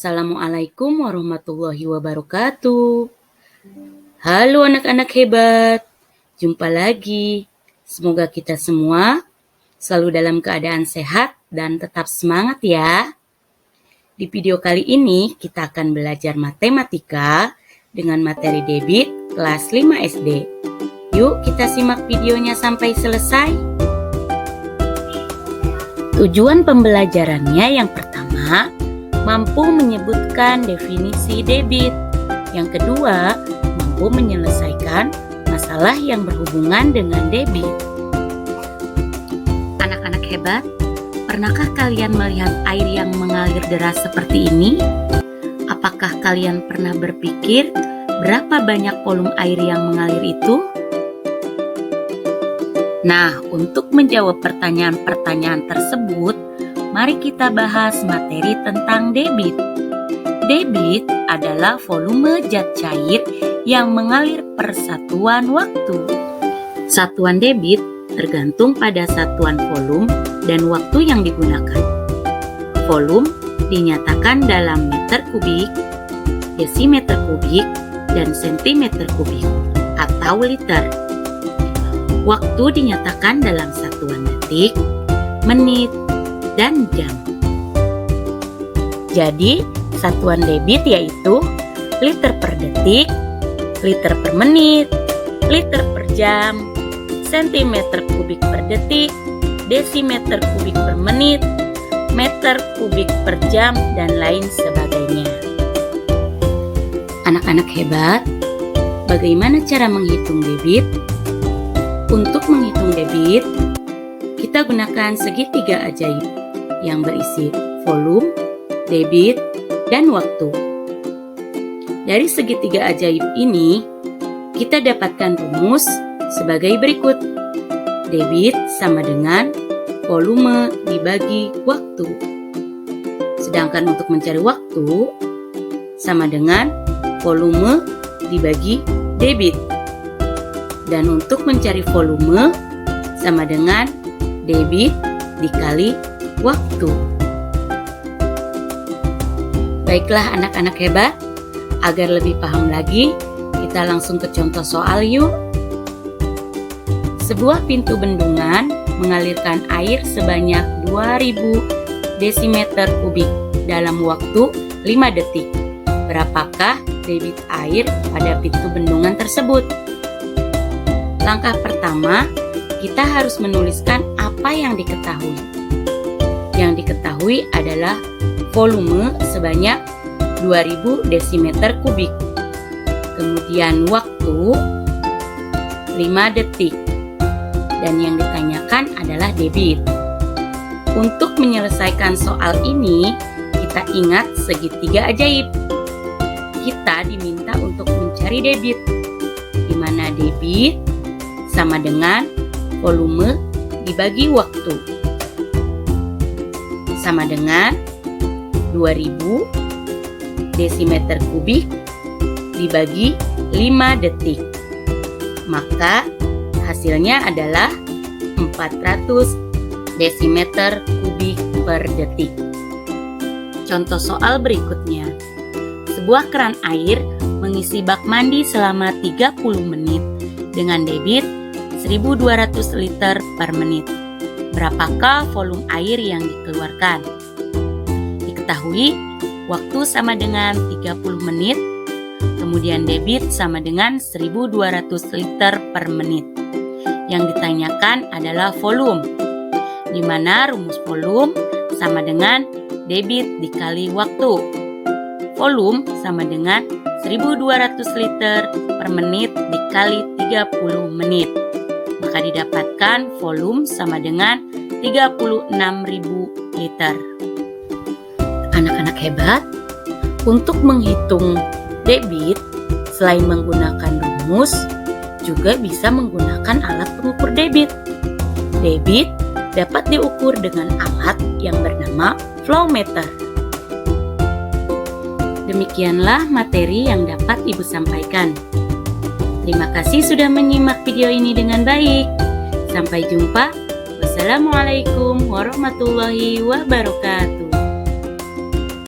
Assalamualaikum warahmatullahi wabarakatuh. Halo anak-anak hebat, jumpa lagi. Semoga kita semua selalu dalam keadaan sehat dan tetap semangat ya. Di video kali ini kita akan belajar matematika dengan materi debit kelas 5 SD. Yuk kita simak videonya sampai selesai. Tujuan pembelajarannya yang pertama, mampu menyebutkan definisi debit. Yang kedua, mampu menyelesaikan masalah yang berhubungan dengan debit. Anak-anak hebat, pernahkah kalian melihat air yang mengalir deras seperti ini? Apakah kalian pernah berpikir berapa banyak volume air yang mengalir itu? Nah, untuk menjawab pertanyaan-pertanyaan tersebut, mari kita bahas materi tentang debit. Debit adalah volume zat cair yang mengalir per satuan waktu. Satuan debit tergantung pada satuan volume dan waktu yang digunakan. Volume dinyatakan dalam meter kubik, desimeter kubik, dan sentimeter kubik atau liter. Waktu dinyatakan dalam satuan detik, menit, dan jam. Jadi, satuan debit yaitu liter per detik, liter per menit, liter per jam, sentimeter kubik per detik, desimeter kubik per menit, meter kubik per jam, dan lain sebagainya. Anak-anak hebat, bagaimana cara menghitung debit? Untuk menghitung debit, kita gunakan segitiga ajaib yang berisi volume, debit, dan waktu. Dari segitiga ajaib ini, kita dapatkan rumus sebagai berikut. Debit sama dengan volume dibagi waktu. Sedangkan untuk mencari waktu, sama dengan volume dibagi debit. Dan untuk mencari volume, sama dengan debit dikali waktu. Baiklah anak-anak hebat, agar lebih paham lagi, kita langsung ke contoh soal yuk. Sebuah pintu bendungan mengalirkan air sebanyak 2000 desimeter kubik dalam waktu 5 detik. Berapakah debit air pada pintu bendungan tersebut? Langkah pertama, kita harus menuliskan apa yang diketahui. Yang diketahui adalah volume sebanyak 2000 desimeter kubik. Kemudian waktu 5 detik. Dan yang ditanyakan adalah debit. Untuk menyelesaikan soal ini, kita ingat segitiga ajaib. Kita diminta untuk mencari debit, di mana debit sama dengan volume dibagi waktu. Sama dengan 2000 desimeter kubik dibagi 5 detik. Maka hasilnya adalah 400 desimeter kubik per detik. Contoh soal berikutnya. Sebuah keran air mengisi bak mandi selama 30 menit dengan debit 1200 liter per menit. Berapakah volume air yang dikeluarkan? Diketahui waktu sama dengan 30 menit, kemudian debit sama dengan 1200 liter per menit. Yang ditanyakan adalah volume, di mana rumus volume sama dengan debit dikali waktu. Volume sama dengan 1200 liter per menit dikali 30 menit. Maka didapatkan volume sama dengan 36.000 liter. Anak-anak hebat, untuk menghitung debit, selain menggunakan rumus, juga bisa menggunakan alat pengukur debit. Debit dapat diukur dengan alat yang bernama flowmeter. Demikianlah materi yang dapat Ibu sampaikan. Terima kasih sudah menyimak video ini dengan baik. Sampai jumpa. Wassalamualaikum warahmatullahi wabarakatuh.